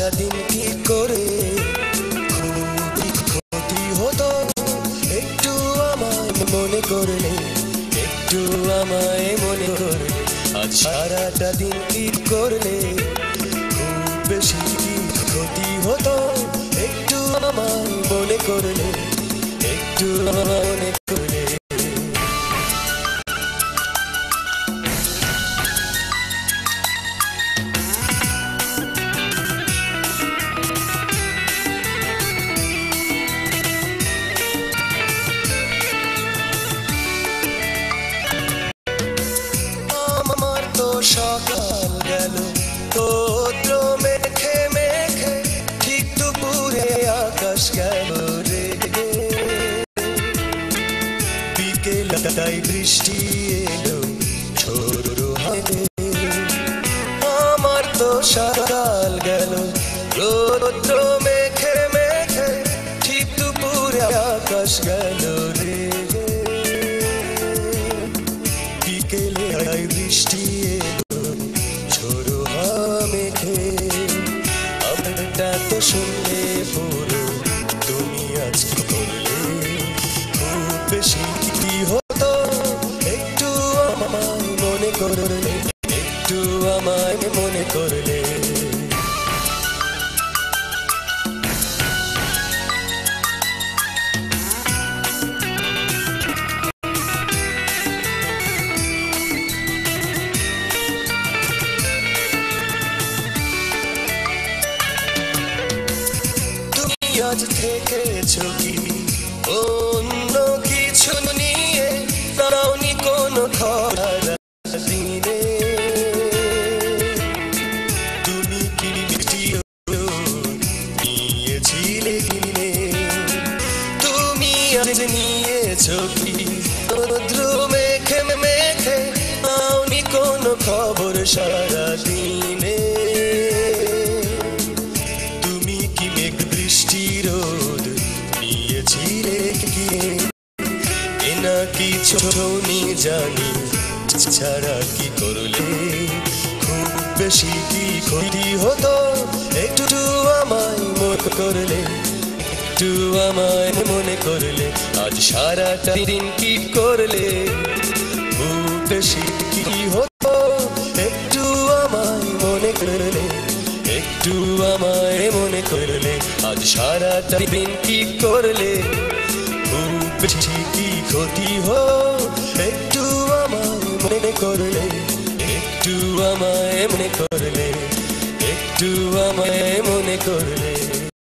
সারাটা দিন কি করে ক্ষতি হতো একটু আমায় মনে করলে, একটু আমায় মনে করলে। আজ সারাটা দিন কি করলে খুব বেশি কি ক্ষতি হতো একটু আমায় মনে করলে, একটু আমায় মনে করলে। সকাল গেল রৌদ্র মেখে মেখে, ঠিক দুপুরে আকাশ গেল রে। বিকেল তাই বৃষ্টি এলো ঝোড়ো হাতে। আমার তো সকাল গেল রৌদ্র মেখে মেখে, ঠিক দুপুরে আকাশ গেল রে। বিকেলে তাই বৃষ্টি তো শুনলে পুরো তুমি আজ কি করলে খুব বেশি কি হতো একটু আমায় মনে করলে, একটু আমায় মনে করলে। আজ থেকেছো কি অন্য কিছু নিয়ে, তারাওনি কোনো খবর দিনে। তুমি কি মিষ্টিও নিয়েছিলে কিনে, তুমি আজ নিয়েছো কি রৌদ্র মেখে মেখে, তাওনি কোনো খবর সারা দিনে। রোদ নিয়েছিলে কি এনা কিছু জানি ছাড়া কি করলে খুব বেশি কি ক্ষতি হতো একটু আমায় মনে করলে, একটু আমায় মনে করলে। আজ সারাটা দিন কি করলে খুব বেশি কি হতো একটু আমায় মনে করলে, একটু আমায় মনে করলে। আজ সারাটা দিন কি করলে খুব বেশি কি ক্ষতি হো একটু আমায় মনে করলে, একটু আমায় মনে করলে, একটু আমায় মনে করলে।